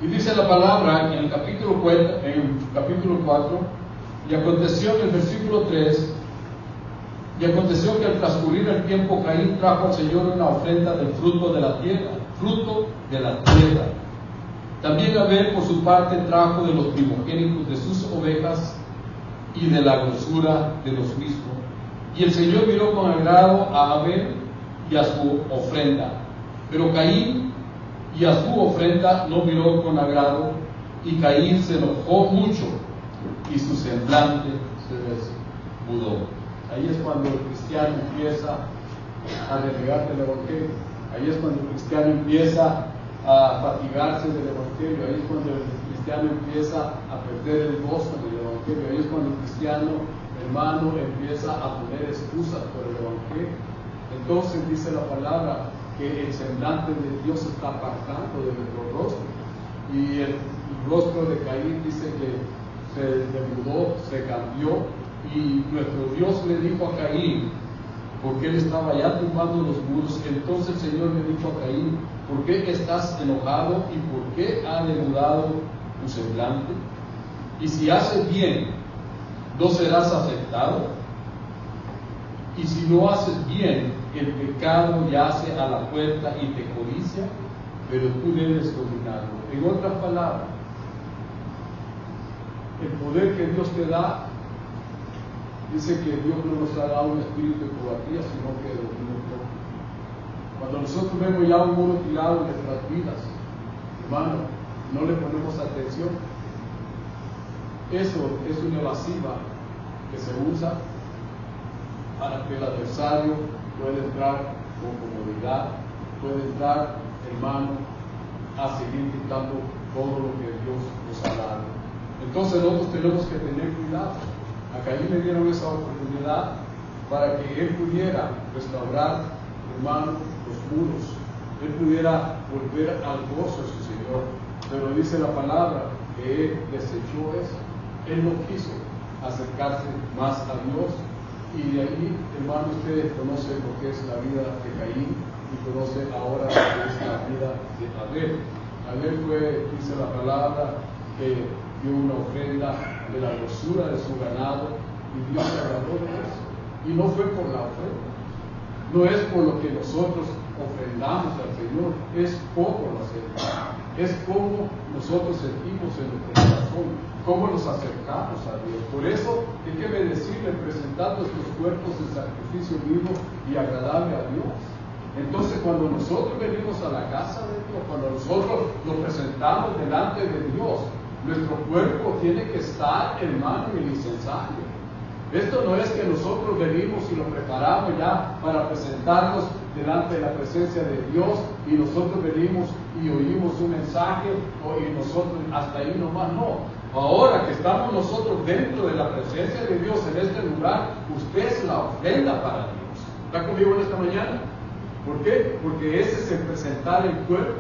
Y dice la palabra en el capítulo 4, y aconteció en el versículo 3, y aconteció que al transcurrir el tiempo Caín trajo al Señor una ofrenda del fruto de la tierra, También Abel por su parte trajo de los primogénitos de sus ovejas y de la grosura de los mismos. Y el Señor miró con agrado a Abel y a su ofrenda, pero Caín y a su ofrenda no miró con agrado, y Caín se enojó mucho y su semblante se desmudó. Ahí es cuando el cristiano empieza a renegar del Evangelio. Ahí es cuando el cristiano empieza a fatigarse del Evangelio. Ahí es cuando el cristiano empieza a perder el gozo del Evangelio. Ahí es cuando el cristiano, hermano, empieza a poner excusas por el Evangelio. Entonces dice la palabra que el semblante de Dios está apartando de nuestro rostro. Y el rostro de Caín dice que se desnudó, se cambió. Y nuestro Dios le dijo a Caín, porque él estaba ya tumbando los muros, entonces el Señor le dijo a Caín: ¿por qué estás enojado y por qué ha denudado tu semblante? Y si haces bien, ¿no serás afectado? Y si no haces bien, el pecado yace a la puerta y te codicia, pero tú debes dominarlo. En otras palabras, el poder que Dios te da, dice que Dios no nos ha dado un espíritu de cobardía, sino que de dominio propio. Cuando nosotros vemos ya un muro tirado en nuestras vidas, hermano, no le ponemos atención. Eso es una evasiva que se usa para que el adversario pueda entrar con comodidad, pueda entrar, hermano, a seguir quitando todo lo que Dios nos ha dado. Entonces nosotros tenemos que tener cuidado. A Caín le dieron esa oportunidad para que él pudiera restaurar, hermano, los muros, él pudiera volver al gozo de su Señor. Pero dice la palabra que él desechó eso, él no quiso acercarse más a Dios. Y de ahí, hermano, ustedes conocen lo que es la vida de Caín y conocen ahora lo que es la vida de Abel. Abel fue, dice la palabra, que dio una ofrenda de la grosura de su ganado y Dios se agradó de eso. Y no fue por la ofrenda, no es por lo que nosotros ofrendamos al Señor, es poco lo hacemos, es como nosotros sentimos en nuestro corazón, cómo nos acercamos a Dios. Por eso, ¿qué quiere decirle? Presentar nuestros cuerpos en sacrificio vivo y agradable a Dios. Entonces, cuando nosotros venimos a la casa de Dios, cuando nosotros nos presentamos delante de Dios, nuestro cuerpo tiene que estar, hermano, en el incensario. Esto no es que nosotros venimos y lo preparamos ya para presentarnos delante de la presencia de Dios y nosotros venimos y oímos un mensaje y nosotros hasta ahí nomás, no. Ahora que estamos nosotros dentro de la presencia de Dios en este lugar, usted es la ofrenda para Dios. ¿Está conmigo en esta mañana? ¿Por qué? Porque ese es el presentar el cuerpo,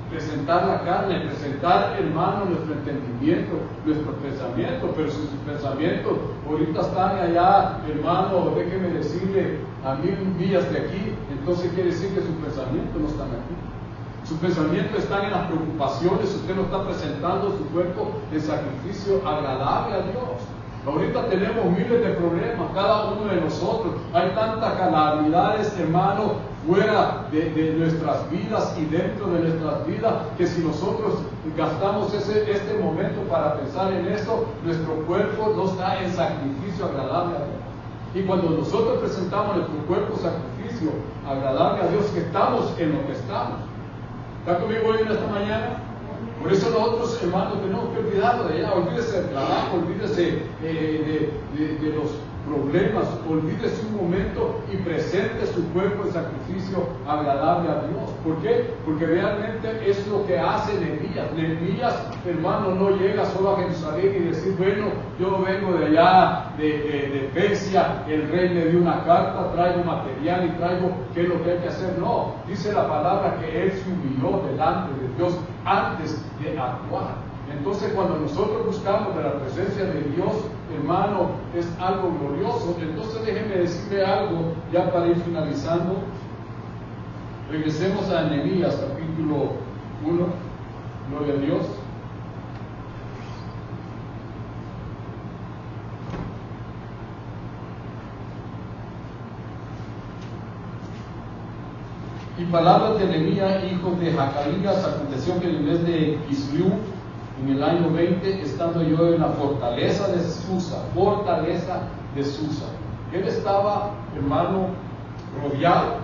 presentar la carne, presentar, hermano, nuestro entendimiento, nuestro pensamiento. Pero si sus pensamientos ahorita están allá, hermano, déjeme decirle, a 1000 millas de aquí, entonces quiere decir que sus pensamientos no están aquí. Sus pensamientos están en las preocupaciones, usted no está presentando su cuerpo en sacrificio agradable a Dios. Ahorita tenemos miles de problemas, cada uno de nosotros. Hay tantas calamidades, hermano, fuera de nuestras vidas y dentro de nuestras vidas, que si nosotros gastamos este momento para pensar en eso, nuestro cuerpo no está en sacrificio agradable a Dios. Y cuando nosotros presentamos nuestro cuerpo en sacrificio agradable a Dios, que estamos en lo que estamos. ¿Está conmigo hoy en esta mañana? Por eso nosotros, hermanos, tenemos que olvidarnos de allá, olvídese del trabajo, olvídese de los problemas, olvídese un momento y presente su cuerpo en sacrificio agradable a Dios. ¿Por qué? Porque realmente es lo que hace Nehemías. Nehemías, hermano, no llega solo a Jerusalén y decir, bueno, yo vengo de allá, de Persia, el rey me dio una carta, traigo material y traigo qué es lo que hay que hacer. No, dice la palabra que él se humilló delante de Dios antes de actuar. Entonces, cuando nosotros buscamos de la presencia de Dios, hermano, es algo glorioso. Entonces, déjenme decirle algo ya para ir finalizando. Regresemos a Nehemías, capítulo 1. Gloria a Dios. Y palabras de Nehemías, hijo de Hacaías, aconteció que en el mes de Kislev, en el año 20, estando yo en la fortaleza de Susa, él estaba, hermano, rodeado.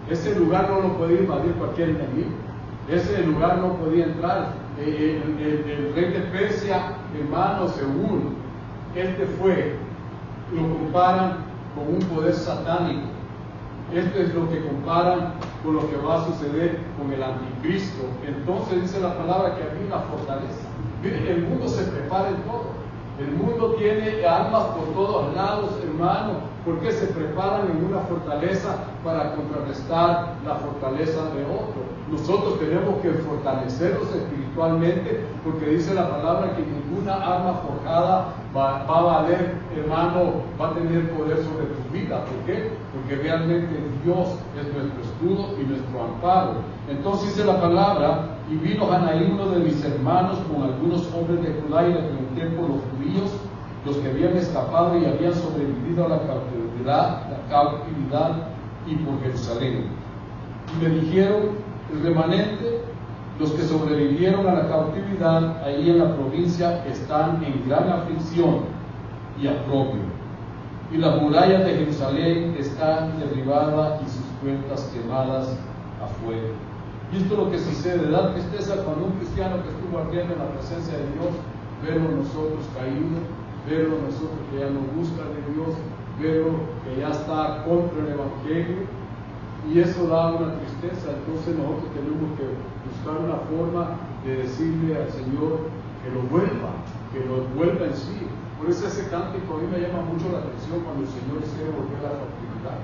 Ese lugar no lo podía invadir cualquier enemigo, ese lugar no podía entrar. El rey de Persia, hermano, según lo comparan con un poder satánico. Esto es lo que comparan con lo que va a suceder con el anticristo. Entonces dice la palabra que había una fortaleza. Miren, el mundo se prepara en todo. El mundo tiene armas por todos lados, hermano, porque se preparan en una fortaleza para contrarrestar la fortaleza de otro. Nosotros tenemos que fortalecernos espiritualmente, porque dice la palabra que ninguna arma forjada va a valer, hermano, va a tener poder sobre tu vida. ¿Por qué? Porque realmente Dios es nuestro escudo y nuestro amparo. Entonces dice la palabra, y vino Hanaí, uno de mis hermanos, con algunos hombres de Judá y de tiempo los judíos, los que habían escapado y habían sobrevivido a la cautividad y por Jerusalén. Y me dijeron, el remanente, los que sobrevivieron a la cautividad, ahí en la provincia, están en gran aflicción y aprobio. Y las murallas de Jerusalén están derribadas y sus puertas quemadas a fuego. Y esto es lo que sucede, da tristeza cuando un cristiano que estuvo ardiendo en la presencia de Dios, verlo nosotros caídos, verlo nosotros que ya no buscan de Dios, pero que ya está contra el Evangelio, y eso da una tristeza. Entonces nosotros tenemos que buscar una forma de decirle al Señor que lo vuelva en sí. Por eso ese cántico a mí me llama mucho la atención cuando el Señor quiere volver a la cautividad,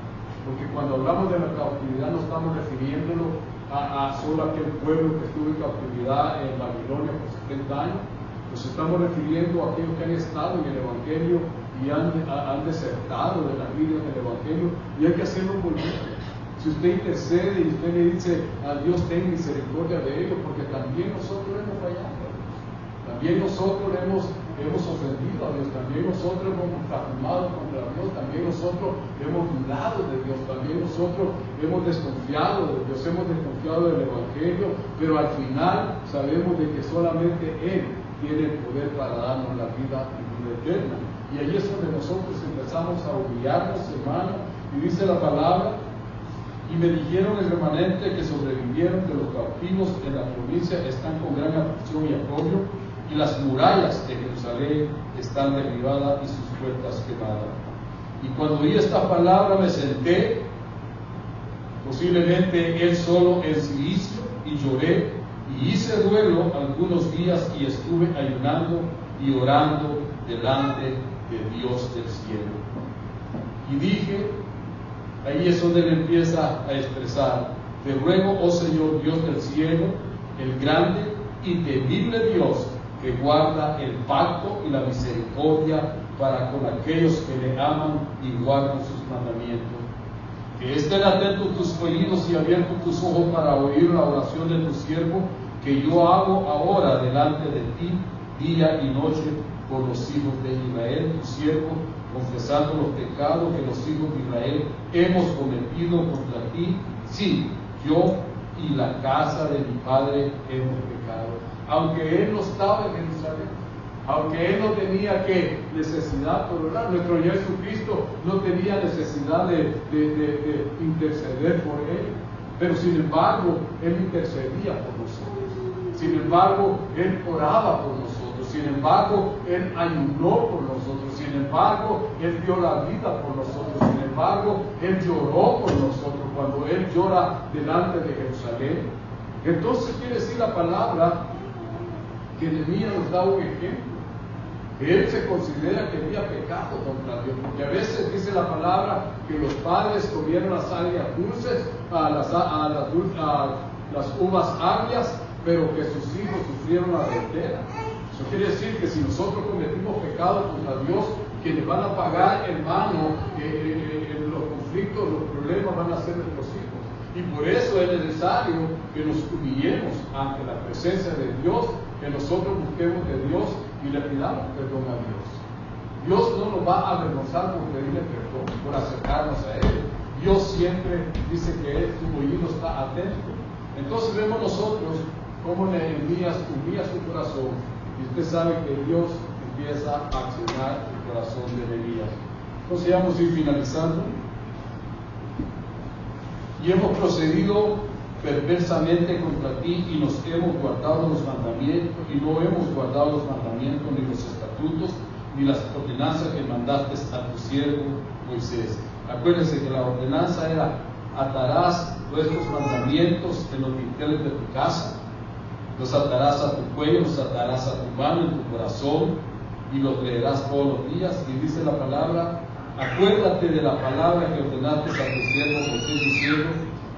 porque cuando hablamos de la cautividad no estamos refiriéndolo a solo aquel pueblo que estuvo en cautividad en Babilonia por 70 años, nos estamos refiriendo a aquellos que han estado en el Evangelio y han desertado de la vida del Evangelio, y hay que hacerlo volver. Si usted intercede y usted le dice a Dios, ten misericordia de ellos, porque también nosotros hemos fallado, también nosotros hemos ofendido a Dios, también nosotros hemos blasfemado contra Dios, también nosotros hemos dudado de Dios, también nosotros hemos desconfiado de Dios, hemos desconfiado del Evangelio, pero al final sabemos de que solamente Él tiene el poder para darnos la vida eterna. Y ahí es donde nosotros empezamos a humillarnos, hermano, y dice la palabra: y me dijeron el remanente que sobrevivieron de los cautivos en la provincia están con gran aflicción y agobio, y las murallas de Jerusalén están derribadas y sus puertas quemadas. Y cuando oí esta palabra me senté, posiblemente él solo en silicio, y lloré, y hice duelo algunos días, y estuve ayunando y orando delante de Dios del cielo. Y dije, ahí es donde él empieza a expresar: te ruego, oh Señor Dios del cielo, el grande y temible Dios, que guarda el pacto y la misericordia para con aquellos que le aman y guardan sus mandamientos, que estén atentos tus oídos y abiertos tus ojos para oír la oración de tu siervo, que yo hago ahora delante de ti, día y noche, por los hijos de Israel, tu siervo, confesando los pecados que los hijos de Israel hemos cometido contra ti. Sí, yo y la casa de mi padre hemos pecado. Aunque él no estaba en Jerusalén, aunque él no tenía necesidad por orar, nuestro Jesucristo no tenía necesidad de interceder por él, pero sin embargo él intercedía por nosotros, sin embargo él oraba por nosotros, sin embargo él ayunó por nosotros, sin embargo él dio la vida por nosotros, sin embargo él lloró por nosotros cuando él llora delante de Jerusalén. Entonces quiere decir la palabra que Nehemías nos da un ejemplo, que él se considera que había pecado contra Dios, porque a veces dice la palabra que los padres comieron las agrias dulces, las uvas agrias, pero que sus hijos sufrieron la rentera. Eso quiere decir que si nosotros cometimos pecado contra Dios, quienes van a pagar, hermano, los conflictos, los problemas van a ser nuestros hijos. Y por eso es necesario que nos humillemos ante la presencia de Dios, que nosotros busquemos de Dios y le pidamos perdón a Dios. Dios no nos va a avergonzar por pedirle perdón, por acercarnos a Él. Dios siempre dice que su oído está atento. Entonces vemos nosotros cómo Nehemías humilla su corazón, y usted sabe que Dios empieza a accionar el corazón de Nehemías. Entonces vamos a ir finalizando. Y hemos procedido perversamente contra ti y nos hemos guardado los mandamientos, y no hemos guardado los mandamientos ni los estatutos ni las ordenanzas que mandaste a tu siervo Moisés. Acuérdense que la ordenanza era: atarás nuestros mandamientos en los dinteles de tu casa, los atarás a tu cuello, los atarás a tu mano, en tu corazón, y los leerás todos los días. Y dice la palabra: acuérdate de la palabra que ordenaste a tu siervo Moisés, diciendo: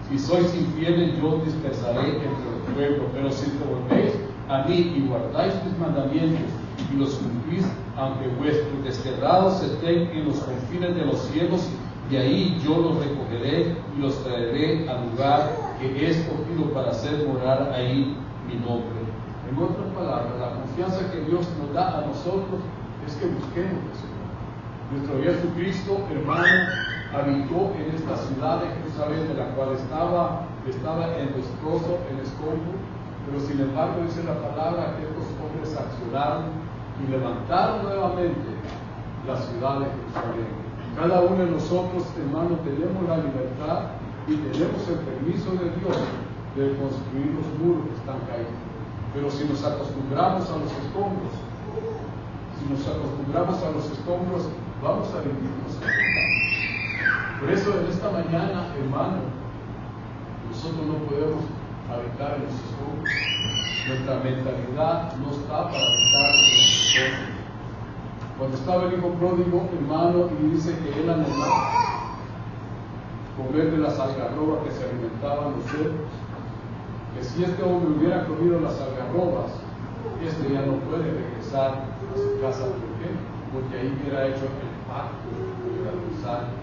si sois infieles, yo os dispersaré entre los pueblos, pero si te volvéis a mí y guardáis mis mandamientos y los cumplís, aunque vuestros desterrados estén en los confines de los cielos, de ahí yo los recogeré y los traeré al lugar que he escogido para hacer morar ahí mi nombre. En otras palabras, la confianza que Dios nos da a nosotros es que busquemos al Señor. Nuestro Jesucristo, hermano, habitó en esta ciudad de Jerusalén, de la cual estaba en destrozo, en escombro, pero sin embargo dice la palabra que estos hombres accionaron y levantaron nuevamente la ciudad de Jerusalén. Cada uno de nosotros, hermanos, tenemos la libertad y tenemos el permiso de Dios de construir los muros que están caídos. Pero si nos acostumbramos a los escombros, si si nos acostumbramos a los escombros, vamos a vivirnos. Por eso en esta mañana, hermano, nosotros no podemos habitar en los escombros. Nuestra mentalidad no está para habitar en los escombros. Cuando estaba el hijo pródigo, hermano, y dice que él anhelaba comer de las algarrobas que se alimentaban los cerdos, que si este hombre hubiera comido las algarrobas, este ya no puede regresar a su casa. ¿Por qué? Porque ahí hubiera hecho el pacto de la sangre.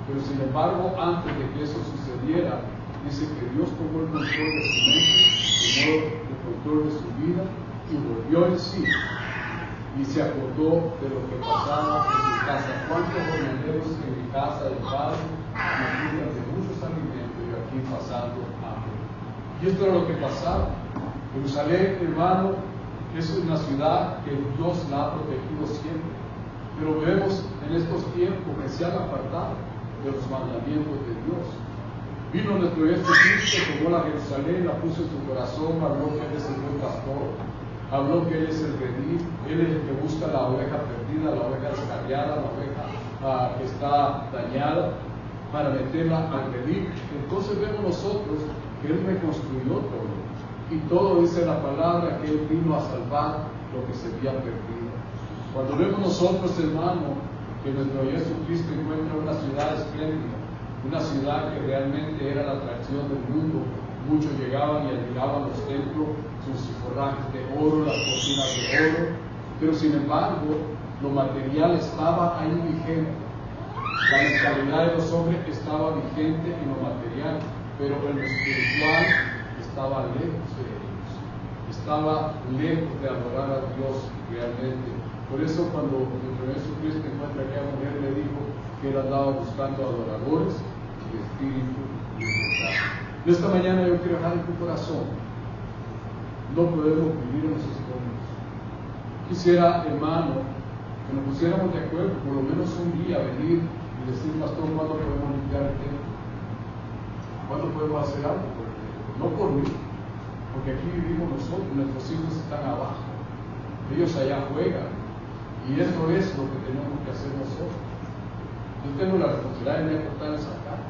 Pero sin embargo, antes de que eso sucediera, dice que Dios tomó el control de su mente, tomó el control de su vida y volvió en sí. Y se acordó de lo que pasaba en su casa. ¿Cuántos jornaleros en mi casa del Padre necesitan de muchos alimentos y aquí pasando hambre? Y esto era lo que pasaba. Jerusalén, hermano, es una ciudad que Dios la ha protegido siempre. Pero vemos en estos tiempos que se han apartado de los mandamientos de Dios. Vino nuestro Jesucristo, tomó la Jerusalén, la puso en su corazón, habló que Él es el buen pastor, habló que Él es el redil, Él es el que busca la oveja perdida, la oveja descarriada, la oveja que está dañada, para meterla al redil. Entonces vemos nosotros que Él reconstruyó todo. Y todo dice la palabra que Él vino a salvar lo que se había perdido. Cuando vemos nosotros, hermano, que nuestro Jesucristo encuentra una ciudad espléndida, una ciudad que realmente era la atracción del mundo, muchos llegaban y admiraban los templos, sus forrajes de oro, las cortinas de oro, pero sin embargo, lo material estaba ahí vigente. La mentalidad de los hombres estaba vigente en lo material, pero en lo espiritual estaba lejos de ellos, estaba lejos de adorar a Dios realmente. Por eso cuando nuestro Jesucristo encuentra a aquella mujer, le dijo que él andaba buscando adoradores de espíritu y de verdad. Esta mañana yo quiero dejar en tu corazón, no podemos vivir en los escombros. Quisiera, hermano, que nos pusiéramos de acuerdo, por lo menos un día venir y decir, pastor, ¿cuándo podemos limpiar el templo? ¿Cuándo podemos hacer algo por el templo? No por mí, porque aquí vivimos nosotros, nuestros hijos están abajo, ellos allá juegan, y eso es lo que tenemos que hacer nosotros. Yo tengo la responsabilidad de cortar esa carne,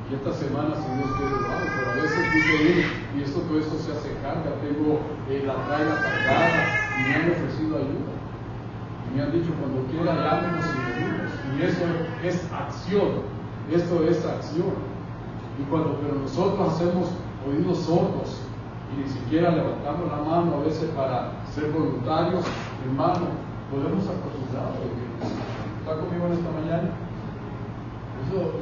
y esta semana, si Dios quiere, vamos, pero a veces dice él, y todo esto se hace carga, tengo la traiga cargada, y me han ofrecido ayuda, y me han dicho, cuando quiera, llámenos y venimos, y eso es acción, esto es acción. Pero nosotros hacemos oídos sordos y ni siquiera levantamos la mano a veces para ser voluntarios, hermano, podemos acostumbrar a vivir. ¿Está conmigo en esta mañana?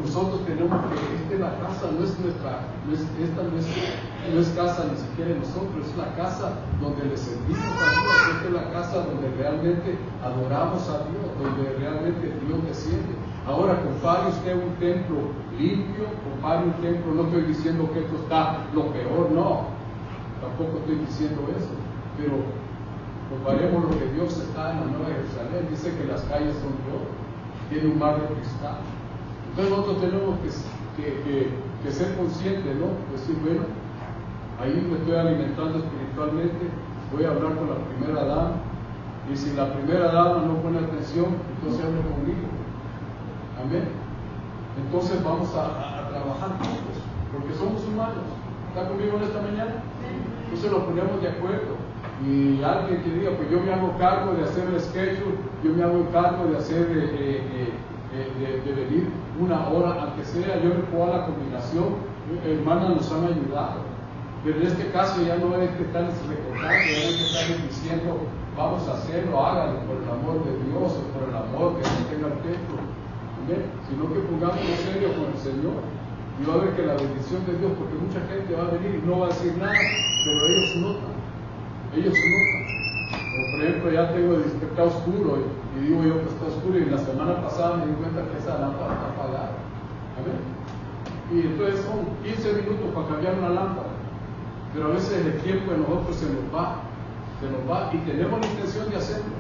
Nosotros tenemos que, esta es la casa, no es nuestra, esta no es casa ni siquiera de nosotros, es la casa donde le servimos a Dios, esta es la casa donde realmente adoramos a Dios, donde realmente Dios desciende. Ahora, compare usted un templo limpio, compare un templo, no estoy diciendo que esto está lo peor, no, tampoco estoy diciendo eso, pero comparemos lo que Dios está en la Nueva Jerusalén, dice que las calles son de oro, tiene un mar de cristal. Entonces nosotros tenemos que ser conscientes, ¿no? Decir, bueno, ahí me estoy alimentando espiritualmente, voy a hablar con la primera dama, y si la primera dama no pone atención, entonces hable conmigo. Amén. Entonces vamos a trabajar juntos, porque somos humanos. ¿Está conmigo en esta mañana? Entonces nos ponemos de acuerdo. Y alguien que diga, pues yo me hago cargo de hacer el schedule, yo me hago cargo de hacer, de venir una hora, aunque sea, yo me puedo a la combinación. Hermanas nos han ayudado. Pero en este caso ya no es que están recordando, ya no es que están diciendo, vamos a hacerlo, háganlo por el amor de Dios o por el amor que no tenga el templo. Sino que pongamos en serio con el Señor y va a ver que la bendición de Dios, porque mucha gente va a venir y no va a decir nada, pero ellos notan, como por ejemplo ya tengo el que está oscuro y digo yo que está oscuro y la semana pasada me di cuenta que esa lámpara está apagada. Amén. Y entonces son 15 minutos para cambiar una lámpara, pero a veces el tiempo de nosotros se nos va y tenemos la intención de hacerlo.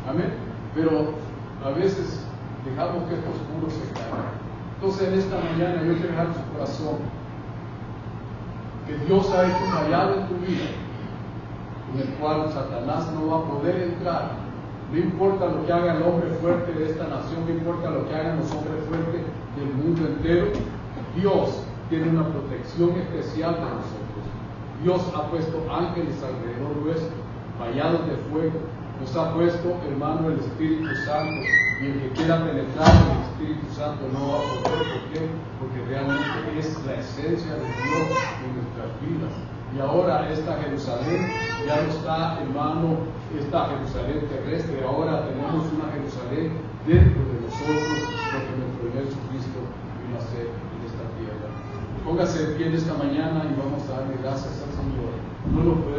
Amén. Pero a veces dejamos que estos muros se caigan. Entonces en esta mañana yo quiero dejar en su corazón que Dios ha hecho una llave en tu vida, en el cual Satanás no va a poder entrar No importa lo que haga el hombre fuerte de esta nación, no importa lo que hagan los hombres fuertes del mundo entero, Dios tiene una protección especial de nosotros. Dios ha puesto ángeles alrededor nuestro, vallados de fuego. Nos ha puesto, hermano, el Espíritu Santo, y el que quiera penetrar en el Espíritu Santo no va a poder. ¿Por qué? Porque realmente es la esencia de Dios en nuestras vidas. Y ahora esta Jerusalén ya no está, hermano, esta Jerusalén terrestre, ahora tenemos una Jerusalén dentro de nosotros, porque nuestro Señor Jesucristo vino a ser en esta tierra. Póngase de pie esta mañana y vamos a darle gracias al Señor. No lo podemos